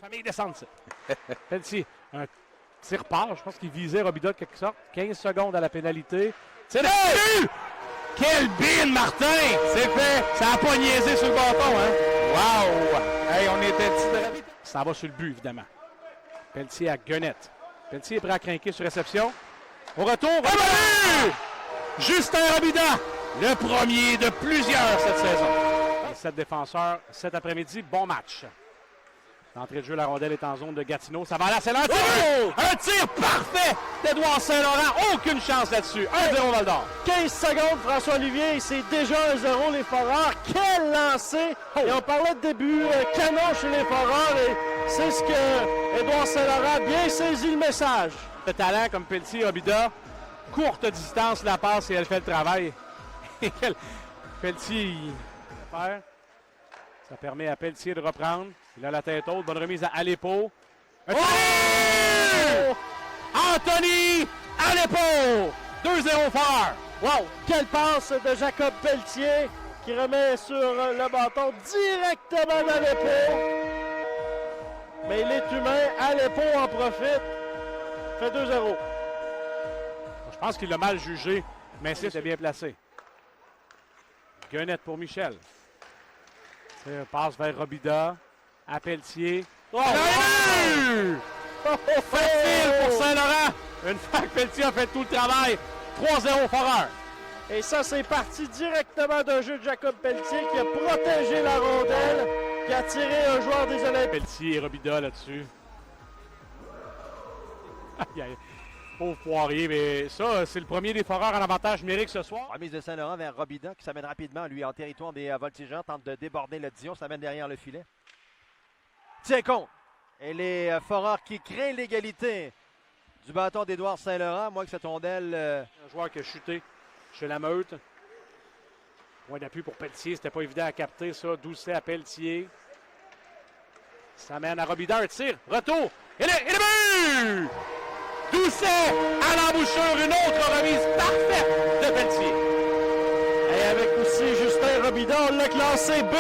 Famille descente, ça. Pelletier, un tir part. Je pense qu'il visait Robida de quelque sorte. 15 secondes à la pénalité. C'est le but! Quel bin, Martin! C'est fait! Ça n'a pas niaisé sur le bâton, hein? Wow! Hey, on était petit. Ça va sur le but, évidemment. Pelletier à Guenette. Pelletier est prêt à craquer sur réception. Au retour, Justin Robida, le premier de plusieurs cette saison. 7 défenseurs cet après-midi. Bon match. L'entrée de jeu, la rondelle est en zone de Gatineau. Ça va à la selle. Un tir parfait d'Édouard Saint-Laurent. Aucune chance là-dessus. 1-0 Val-d'Or. 15 secondes, François-Olivier. C'est déjà 1-0 les Foreurs. Quel lancer! Et on parlait de début canon chez les Foreurs. Et c'est ce que Édouard Saint-Laurent a bien saisi le message. De talent comme Pelletier et Robida. Courte distance, la passe et elle fait le travail. Pelletier, il perd. Ça permet à Pelletier de reprendre. Il a la tête haute. Bonne remise à Aleppo. Anthony Aleppo! 2-0 fort. Wow! Quelle passe de Jacob Pelletier qui remet sur le bâton directement d'Aleppo. Mais il est humain. Aleppo en profite. Fait 2-0. Je pense qu'il l'a mal jugé, mais c'est bien placé. Guenette pour Michel. C'est un passe vers Robida. À Pelletier. Facile pour Saint-Laurent. Une fois que Pelletier a fait tout le travail. 3-0 Foreur. Et ça, c'est parti directement d'un jeu de Jacob Pelletier qui a protégé la rondelle, qui a tiré un joueur des Olympiques. Pelletier et Robida là-dessus. Pauvre Poirier, mais ça, c'est le premier des Foreurs en avantage numérique ce soir. Remise de Saint-Laurent vers Robida qui s'amène rapidement, lui, en territoire des voltigeurs, tente de déborder le Dion, s'amène derrière le filet. Tiens compte! Et les Foreurs qui créent l'égalité du bâton d'Édouard Saint-Laurent. Moi, que cette rondelle... Un joueur qui a chuté chez la Meute. Point d'appui pour Pelletier, c'était pas évident à capter ça. Doucet à Pelletier. Ça mène à Robida, un tir, retour, et le but! Doucet à l'embouchure, une autre remise parfaite de Pelletier. Et avec aussi Justin Robida, on l'a classé B.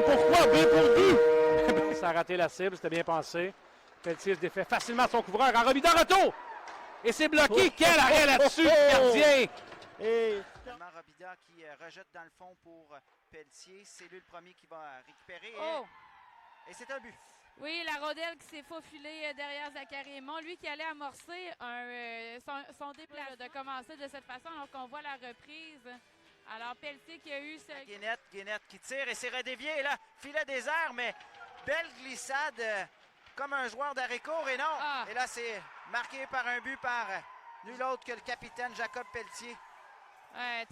Pourquoi? B pour but. Ça a raté la cible, c'était bien pensé. Pelletier se défait facilement de son couvreur. En Robida, retour! Et c'est bloqué. Quel arrêt là-dessus, gardien! Et Robida qui rejette dans le fond pour Pelletier. C'est lui le premier qui va récupérer. Et c'est un but. Oui, la rondelle qui s'est faufilée derrière Zachary Aymon. Lui qui allait amorcer son déplacement de commencer de cette façon. Alors qu'on voit la reprise. Alors Pelletier qui a eu ce... Guenette qui tire et c'est redévié là. Filet des airs, mais belle glissade comme un joueur d'arrêt court. Et non, et là c'est marqué par un but par nul autre que le capitaine Jacob Pelletier.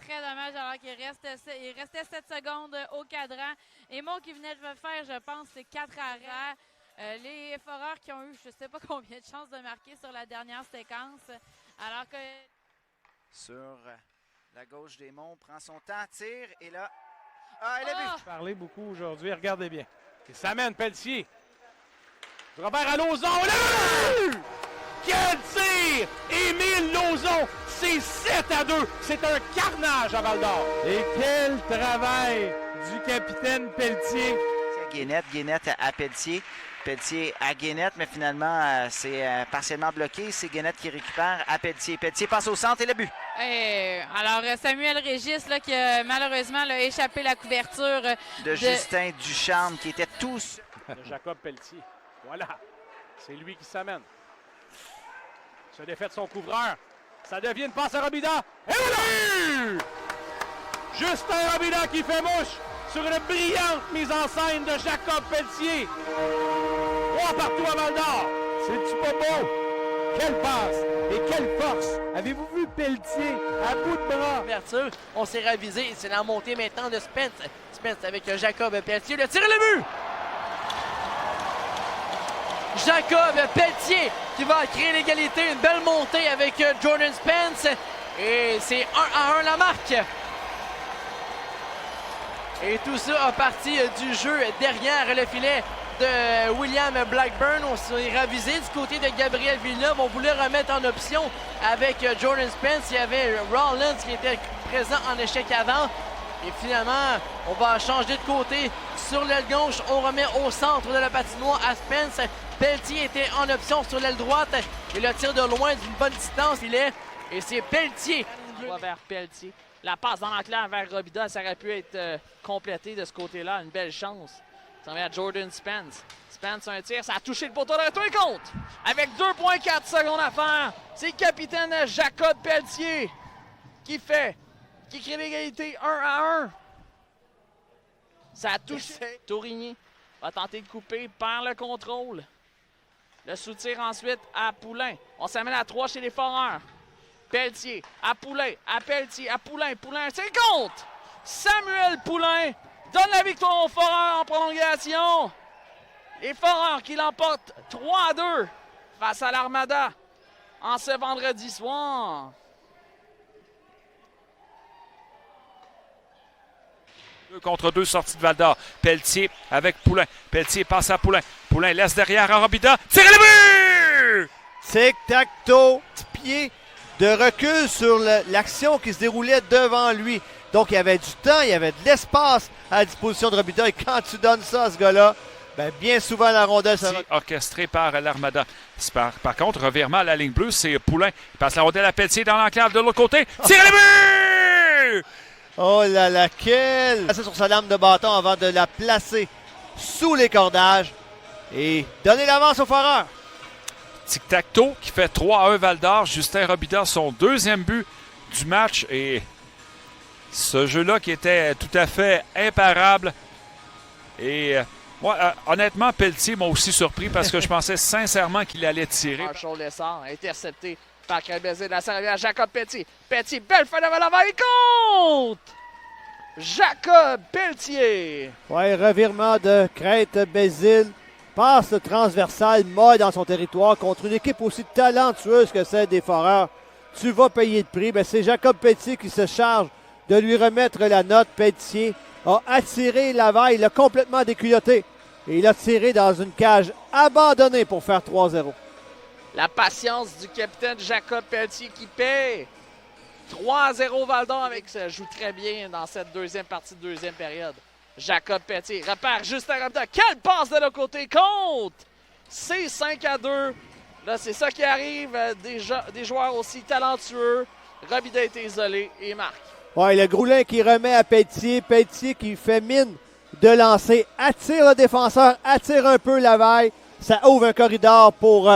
Très dommage alors qu'il restait 7 secondes au cadran. Aymon qui venait de faire, je pense, c'est 4 arrêts. Les Foreurs qui ont eu, je ne sais pas combien de chances de marquer sur la dernière séquence. Alors que... Sur la gauche d'Aymon, prend son temps, tire et là... elle a but! Parlé beaucoup aujourd'hui, regardez bien. Et ça mène Pelletier. Robert à Lauzon, quel tir! Émile Lauzon, c'est 7-2. C'est un carnage à Val-d'Or. Et quel travail du capitaine Pelletier. C'est Guenette à Pelletier. Pelletier à Guenette, mais finalement, c'est partiellement bloqué. C'est Guenette qui récupère à Pelletier. Pelletier passe au centre et le but. Alors, Samuel Régis, là, qui malheureusement a échappé la couverture de Justin Ducharme, qui était tous... De Jacob Pelletier. Voilà. C'est lui qui s'amène. Se défait de son couvreur. Ça devient une passe à Robida. Et voilà! Justin Robida qui fait mouche sur une brillante mise en scène de Jacob Pelletier. 3 partout à Val-d'Or. C'est-tu pas beau? Quelle passe et quelle force! Avez-vous vu Pelletier à bout de bras? Ouverture, on s'est ravisé. C'est la montée maintenant de Spence. Spence avec Jacob Pelletier. Le tir et le but! Jacob Pelletier qui va créer l'égalité. Une belle montée avec Jordan Spence. Et c'est 1-1 la marque. Et tout ça a parti du jeu derrière le filet de William Blackburn. On s'est ravisé du côté de Gabriel Villeneuve. On voulait remettre en option avec Jordan Spence. Il y avait Rollins qui était présent en échec avant. Et finalement, on va changer de côté sur l'aile gauche. On remet au centre de la patinoire à Spence. Pelletier était en option sur l'aile droite. Et le tir de loin d'une bonne distance, il est. Et c'est Pelletier. On va vers Pelletier. La passe dans l'enclave vers Robida, ça aurait pu être complété de ce côté-là. Une belle chance. Ça va à Jordan Spence. Spence, un tir, ça a touché le poteau de retour et compte. Avec 2,4 secondes à faire, c'est le capitaine Jacob Pelletier qui crée l'égalité 1-1. Ça a touché. Tourigny va tenter de couper, perd le contrôle. Le soutire ensuite à Poulain. On s'amène à 3 chez les Foreurs. Pelletier, à Poulain, à Pelletier, à Poulain. Poulain, c'est le compte! Samuel Poulain donne la victoire aux Foreurs en prolongation. Les Foreurs qui l'emportent 3-2 face à l'Armada en ce vendredi soir. 2 contre 2 sorties de Val-d'Or. Pelletier avec Poulain. Pelletier passe à Poulain. Poulain laisse derrière à Robida. Tire le but! Tic-tac-toe, petit pied de recul sur l'action qui se déroulait devant lui. Donc, il y avait du temps, il y avait de l'espace à disposition de Robida. Et quand tu donnes ça à ce gars-là, ben, bien souvent, la rondelle sera orchestré par l'Armada. Par contre, revirement à la ligne bleue, c'est Poulain. Il passe la rondelle à Pelletier dans l'enclave de l'autre côté. Tire le but! Oh là là, quel! Passer sur sa lame de bâton avant de la placer sous les cordages et donner l'avance aux Foreurs. Tic-tac-toe qui fait 3-1 Val-d'Or. Justin Robida, son deuxième but du match. Et ce jeu-là qui était tout à fait imparable. Et moi, honnêtement, Pelletier m'a aussi surpris parce que je pensais sincèrement qu'il allait tirer. Marshall Lessard, intercepté par Crête-Bézil. La servie à Jacob Pelletier. Pelletier, belle fin devant l'avant, il compte! Jacob Pelletier. Ouais, revirement de Crête-Bézil. Passe transversale, molle dans son territoire contre une équipe aussi talentueuse que celle des Foreurs. Tu vas payer le prix. Ben, c'est Jacob Pelletier qui se charge de lui remettre la note. Pelletier a attiré Laval, il l'a complètement déculotté. Et il a tiré dans une cage abandonnée pour faire 3-0. La patience du capitaine Jacob Pelletier qui paie. 3-0 Val-d'Or avec ça. Joue très bien dans cette deuxième partie de deuxième période. Jacob Pelletier repère Justin Robida. Quelle passe de l'autre côté, compte! C'est 5-2. Là, c'est ça qui arrive. Des joueurs aussi talentueux. Robida est isolé et marque. Ouais, le Groulin qui remet à Pelletier. Pelletier qui fait mine de lancer. Attire le défenseur, attire un peu Laval. Ça ouvre un corridor pour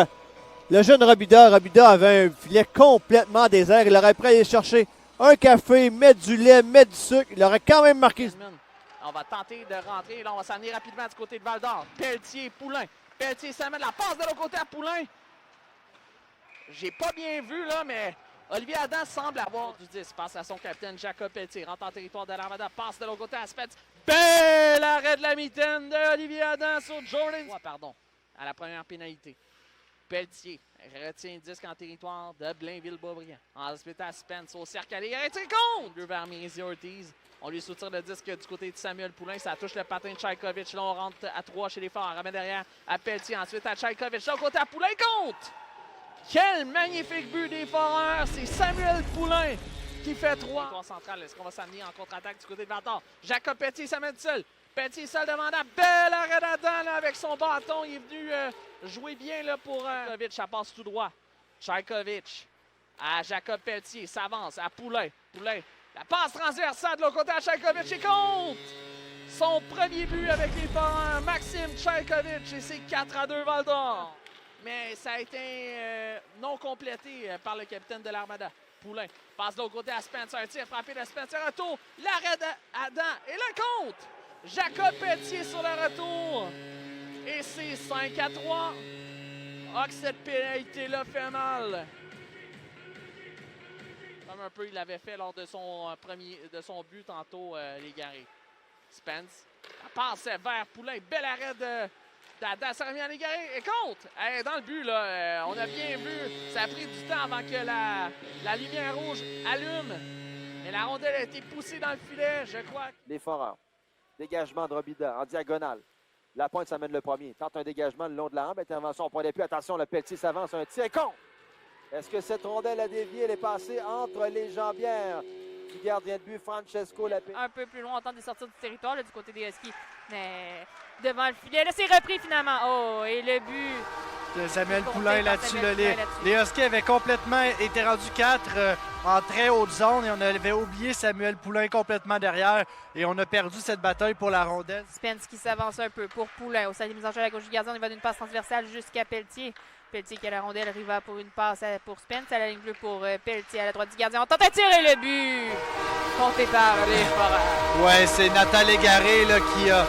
le jeune Robida. Robida avait un filet complètement désert. Il aurait pu aller chercher un café, mettre du lait, mettre du sucre. Il aurait quand même marqué. On va tenter de rentrer. Là, on va s'amener rapidement du côté de Val-d'Or. Pelletier, Poulain. Pelletier s'amène la passe de l'autre côté à Poulain. J'ai pas bien vu, là, mais Olivier Adam semble avoir du 10. Passe à son capitaine Jacob Pelletier. Rentre en territoire de l'Armada. Passe de l'autre côté à Spence. Bel arrêt de la mitaine de Olivier Adam sur Jordan. Pardon, à la première pénalité. Pelletier retient 10 en territoire de Blainville-Boisbriand. Ensuite à Spence au cercle. Il arrête compte! Vers Mérésie Ortiz. On lui soutire le disque du côté de Samuel Poulain. Ça touche le patin de Tchaïkovic. Là, on rentre à 3 chez les Forts. On remet derrière à Pelletier. Ensuite à Tchaïkovic. Là, au côté à Poulain. Compte! Quel magnifique but des Foreurs. C'est Samuel Poulain qui fait 3. Central. Est-ce qu'on va s'amener en contre-attaque du côté de Val-d'Or? Jacob Pelletier s'amène seul. Pelletier seul devant la belle arrêt d'Adam là, avec son bâton. Il est venu jouer bien là, pour Tchaïkovic. Ça passe tout droit. Tchaïkovic à Jacob Pelletier. S'avance à Poulain. Poulain. La passe transversale de l'autre côté à Tchaïkovic et compte! Son premier but avec les Foreurs, Maxime Tchaïkovic, et c'est 4-2 Val-d'Or. Mais ça a été non complété par le capitaine de l'Armada. Poulain passe de l'autre côté à Spencer, tir frappé de Spencer, retour, l'arrêt d'Adam et le compte! Jacob Pelletier sur le retour et c'est 5-3. Ah, que cette pénalité-là fait mal. Comme un peu il l'avait fait lors de son but tantôt, les Garés. Spence, la passe vers Poulain, bel arrêt d'Adam, ça revient à les Garés, et compte! Dans le but, là, on a bien vu, ça a pris du temps avant que la lumière rouge allume, mais la rondelle a été poussée dans le filet, je crois. Les Foreurs, dégagement de Robida en diagonale. La pointe s'amène le premier, tente un dégagement le long de la hampe, intervention au point d'appui, attention, le Pelletier s'avance, un tir contre! Est-ce que cette rondelle a dévié? Elle est passée entre les jambières du gardien de but, Francesco Lapé. Un peu plus loin, on tente de sortir du territoire là, du côté des Huskies. Mais devant le filet, là, c'est repris finalement. Oh, et le but. De Samuel Porté Poulain par là-dessus. Samuel là. Poulain Les, là-dessus. les Huskies avaient complètement été rendus 4 en très haute zone et on avait oublié Samuel Poulain complètement derrière et on a perdu cette bataille pour la rondelle. Spence qui s'avance un peu pour Poulain. Au sein des mises en jeu à la gauche du gardien, on y va d'une passe transversale jusqu'à Pelletier. Pelletier qui a la rondelle, Riva pour une passe pour Spence à la ligne bleue pour Pelletier à la droite du gardien. On tente à tirer le but! Compté par les Foreurs. Ouais, c'est Nathan Légaré là, qui a.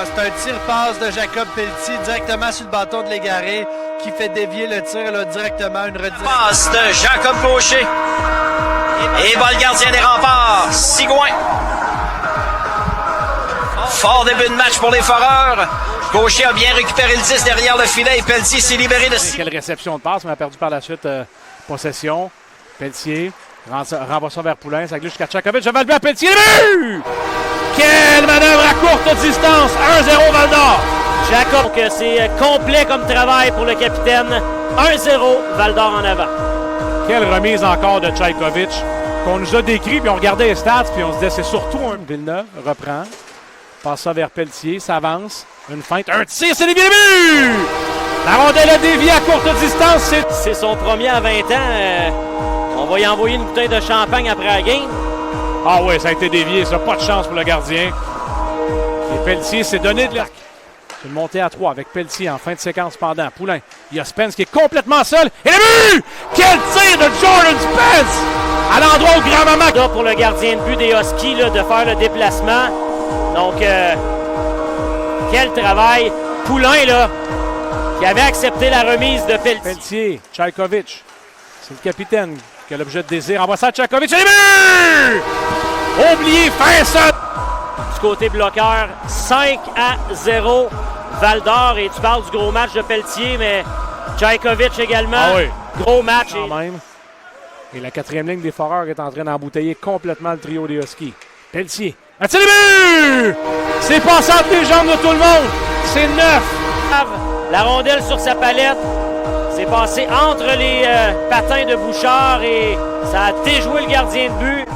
C'est un tir-passe de Jacob Pelletier directement sur le bâton de Légaré qui fait dévier le tir là, directement une redirection. Passe de Jacob Gaucher. Et va le gardien des remparts, Sigouin. Fort début de match pour les Foreurs. Gaucher a bien récupéré le 10 derrière le filet et Pelletier s'est libéré de 6. Quelle réception de passe, mais a perdu par la suite possession. Pelletier renvoie ça vers Poulain, ça glisse jusqu'à Tchakovic. Je vais le but à Pelletier. Le but! Quelle manœuvre à courte distance! 1-0 Val-d'Or. Jacob, que c'est complet comme travail pour le capitaine. 1-0, Val-d'Or en avant. Quelle remise encore de Tchakovic qu'on nous a décrit, puis on regardait les stats, puis on se disait c'est surtout un. Villeneuve reprend, passe ça vers Pelletier, s'avance, une feinte, un tir, c'est dévié le but! La rondelle a dévié à courte distance, C'est son premier à 20 ans. On va y envoyer une bouteille de champagne après la game. Ah oui, ça a été dévié, ça, pas de chance pour le gardien. Et Pelletier s'est donné de l'arc. C'est une montée à 3 avec Pelletier en fin de séquence pendant. Poulain, il y a Spence qui est complètement seul. Et le but! Quel tir de Jordan Spence! À l'endroit où grand-maman... Là, pour le gardien de but des Huskies, là, de faire le déplacement. Donc, quel travail. Poulain, là, qui avait accepté la remise de Pelletier. Pelletier, Tchakovic. C'est le capitaine qui a l'objet de désir. Envoie ça à Tchakovic. Et le but! Oublié, fin ça! Du côté bloqueur, 5-0, Val-d'Or. Et tu parles du gros match de Pelletier, mais Tchakovic également. Ah oui. Gros match. Quand même. Et la quatrième ligne des Foreurs est en train d'embouteiller complètement le trio des Huskies. Pelletier. Un tir de but! C'est passé entre les jambes de tout le monde. C'est 9. La rondelle sur sa palette. C'est passé entre les patins de Bouchard et ça a déjoué le gardien de but.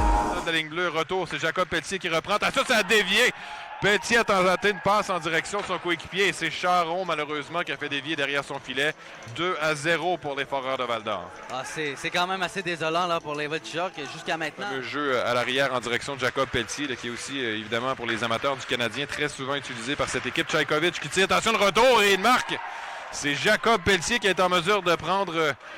De la ligne bleue, retour, c'est Jacob Pelletier qui reprend. Ensuite, ça a dévié. Pelletier a tenté une passe en direction de son coéquipier et c'est Charon, malheureusement, qui a fait dévier derrière son filet. 2-0 pour les Foreurs de Val-d'Or. C'est quand même assez désolant là, pour les Voltigeurs jusqu'à maintenant. Le jeu à l'arrière en direction de Jacob Pelletier, là, qui est aussi, évidemment, pour les amateurs du Canadien, très souvent utilisé par cette équipe. Tchakovic qui tire, attention, le retour et il marque. C'est Jacob Pelletier qui est en mesure de prendre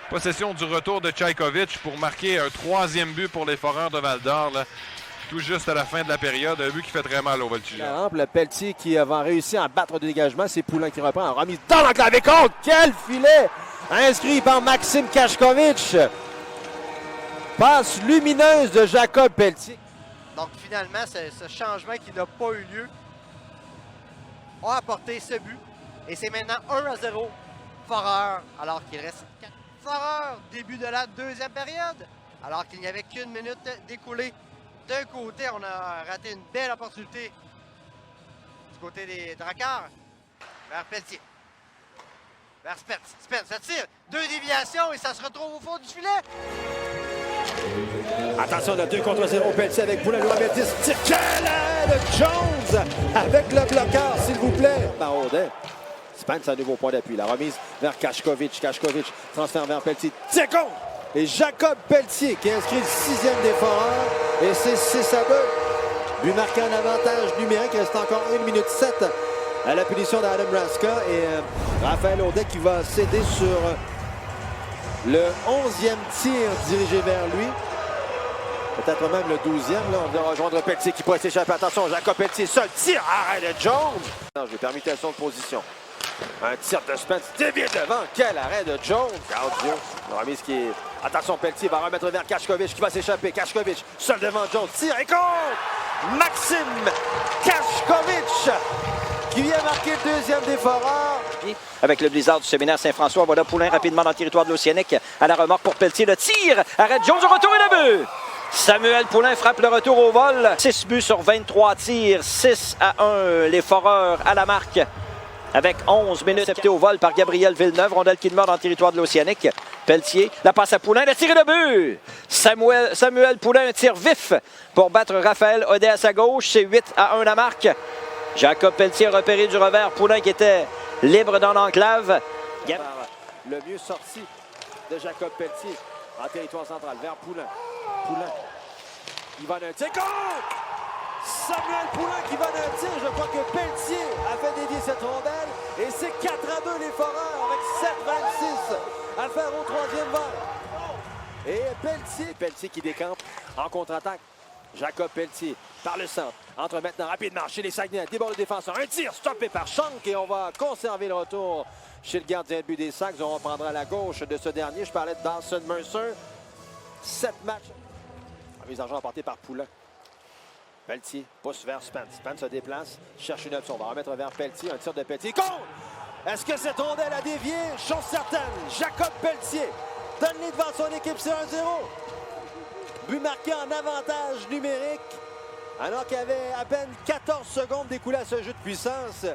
possession du retour de Tchakovic pour marquer un troisième but pour les Foreurs de Val-d'Or. Tout juste à la fin de la période, un but qui fait très mal aux Voltigeurs. Le Pelletier qui va réussir à battre le dégagement, c'est Poulain qui reprend en remise dans l'enclavé contre. Quel filet! Inscrit par Maxime Kachkovic. Passe lumineuse de Jacob Pelletier. Donc finalement, ce changement qui n'a pas eu lieu a apporté ce but. Et c'est maintenant 1-0 Foreurs, alors qu'il reste 4 Foreurs. Début de la deuxième période, alors qu'il n'y avait qu'une minute d'écoulée. D'un côté, on a raté une belle opportunité du côté des Drakkars. Vers Pelletier. Vers Spence. Spence, ça tire. 2 déviations et ça se retrouve au fond du filet. Attention, le 2 contre 0, Pelletier avec Poulain, le numéro 10. Tire, quel aide de Jones avec le bloqueur, s'il vous plaît. Barondet. Spence a un nouveau point d'appui. La remise vers Kachkovic. Kachkovic transfère vers Pelletier. Tire contre! Et Jacob Pelletier qui inscrit le 6e des Foreurs. Et c'est 6-2. Lui marqué un avantage numérique. Il reste encore 1 minute 7 à la punition d'Adam Raska. Et Raphaël Audet qui va céder sur le 11e tir dirigé vers lui. Peut-être même le 12e. Là, on vient rejoindre Pelletier qui pourrait s'échapper. Attention, Jacob Pelletier, seul tir. Arrêt de Jones. J'ai permutation de position. Un tir de Spence dévié devant. Quel arrêt de Jones. Dieu. La remise qui est... Attention, Pelletier va remettre vers Kachkovic qui va s'échapper. Kachkovic seul devant Jones. Tire et contre! Maxime Kachkovic qui vient marquer le 2e des Foreurs. Avec le blizzard du séminaire Saint-François, voilà Poulain rapidement dans le territoire de l'Océanique. À la remorque pour Pelletier, le tir. Arrête Jones, au retour et le but. Samuel Poulain frappe le retour au vol. 6 buts sur 23 tirs. 6-1. Les Foreurs à la marque. Avec 11 minutes acceptées au vol par Gabriel Villeneuve. Rondelle qui demeure dans le territoire de l'Océanique. Pelletier, la passe à Poulain, le tir de but! Samuel Poulain, un tir vif pour battre Raphaël Audet à sa gauche. C'est 8-1 la marque. Jacob Pelletier a repéré du revers Poulain qui était libre dans l'enclave. Le mieux sorti de Jacob Pelletier en territoire central vers Poulain. Poulain, il va d'un tir. Samuel Poulain qui va d'un tir. Je crois que Pelletier a fait dévier cette rondelle. Et c'est 4-2 les Foreurs avec 7-26 à faire au troisième verre. Et Pelletier qui décampe en contre-attaque. Jacob Pelletier par le centre. Entre maintenant rapidement chez les Saguenay. Débord le défenseur. Un tir stoppé par Shank. Et on va conserver le retour chez le gardien de but des Sags. On reprendra la gauche de ce dernier. Je parlais de Dawson Mercer. 7 matchs. Mise en jeu emportée par Poulain. Pelletier pousse vers Spence. Spence se déplace, cherche une option. On va remettre vers Pelletier. Un tir de Pelletier. Contre! Est-ce que cette rondelle a dévié? Chose certaine. Jacob Pelletier donne-les devant son équipe. C'est 1-0. But marqué en avantage numérique. Alors qu'il y avait à peine 14 secondes d'écoulé à ce jeu de puissance.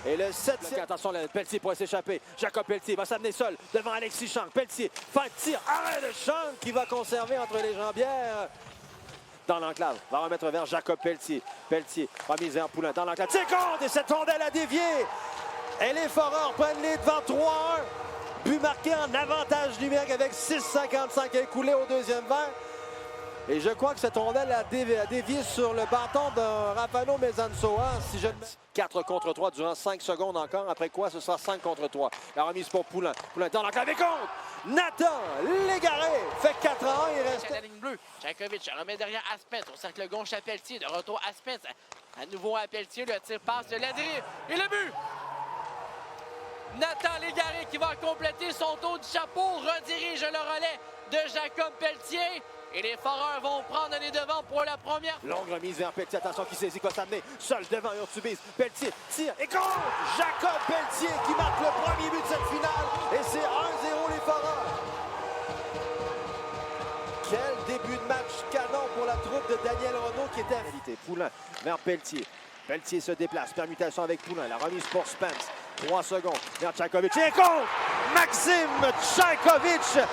Et le 7. Attention, Pelletier pourrait s'échapper. Jacob Pelletier va s'amener seul devant Alexis Shank. Pelletier fait un tir. Arrêt de Shank qui va conserver entre les jambières. Dans l'enclave, va remettre vers Jacob Pelletier. Pelletier, remise vers Poulain dans l'enclave. C'est contre et cette rondelle a dévié. Et les Foreurs prennent les devant 3-1. But marqué en avantage numérique avec 6,55 écoulés au deuxième verre. Et je crois que cette rondelle a dévié sur le bâton de Rapano Mezansoa. Si je... 4 contre 3 durant 5 secondes encore. Après quoi, ce sera 5 contre 3. La remise pour Poulain. Poulain dans l'enclave et contre. Nathan Légaré fait 4-1. Il reste... La ligne bleue. Jakovic remet derrière Aspens. Au cercle gauche à Pelletier. De retour Aspens. À nouveau à Pelletier. Le tir passe de Ladry. Et le but! Nathan Légaré qui va compléter son tour du chapeau. Redirige le relais de Jacob Pelletier. Et les Foreurs vont prendre les devants pour la première. Longue remise vers Pelletier. Attention qui saisit, va s'amener seul devant Urtubis. Pelletier tire et contre! Jacob Pelletier qui marque le premier but de cette finale. Et c'est 1-0 les Foreurs. Quel début de match canon pour la troupe de Daniel Renaud qui était à réalité. Poulain vers Pelletier. Pelletier se déplace. Permutation avec Poulain. La remise pour Spence. 3 secondes vers Tchaïkovic. Et contre! Maxime Tchaïkovic.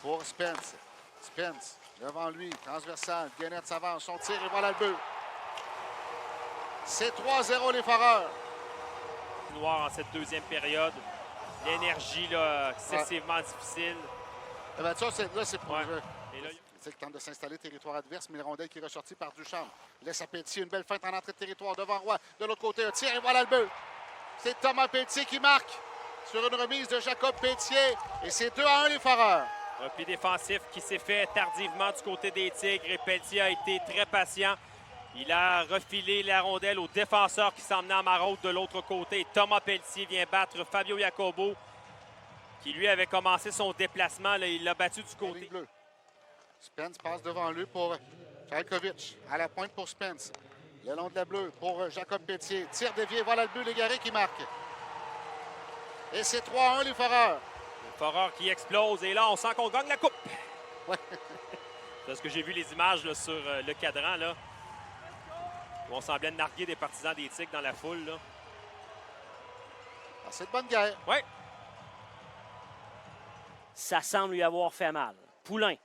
Pour Spence. Spence, devant lui, transversal, Guénette s'avance, son tir et voilà le but. C'est 3-0 les Foreurs. Noir en cette deuxième période. L'énergie, là, excessivement difficile. Eh bien, ça, là, c'est pour ouais. Et là, il tente de s'installer territoire adverse, mais le rondelle qui est ressorti par Duchamp. Laisse à Pelletier une belle feinte en entrée de territoire devant Roy. De l'autre côté, un tir et voilà le but. C'est Thomas Pelletier qui marque sur une remise de Jacob Pelletier. Et c'est 2-1 les Foreurs. Repli défensif qui s'est fait tardivement du côté des Tigres et Pelletier a été très patient. Il a refilé la rondelle au défenseur qui s'emmenait en maraude de l'autre côté. Thomas Pelletier vient battre Fabio Jacobo qui lui avait commencé son déplacement. Là, il l'a battu du côté. Bleu. Spence passe devant lui pour Tchaïkovic. À la pointe pour Spence. Le long de la bleue pour Jacob Pelletier. Tire dévié, voilà le but, Légaré qui marque. Et c'est 3-1 les Foreurs. Foreurs qui explose et là on sent qu'on gagne la coupe. Ouais. Parce que j'ai vu les images là, sur le cadran là, où on semblait narguer des partisans des Tigres dans la foule. Là. Ah, c'est de bonne guerre. Oui. Ça semble lui avoir fait mal. Poulain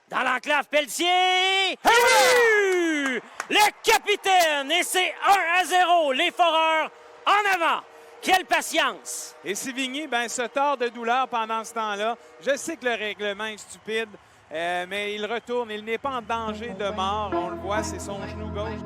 dans l'enclave, Pelletier! Oui! Le capitaine! Et c'est 1-0. Les Foreurs en avant. Quelle patience! Et Sévigny se tord de douleur pendant ce temps-là. Je sais que le règlement est stupide, mais il retourne. Il n'est pas en danger de mort. On le voit, c'est son genou gauche.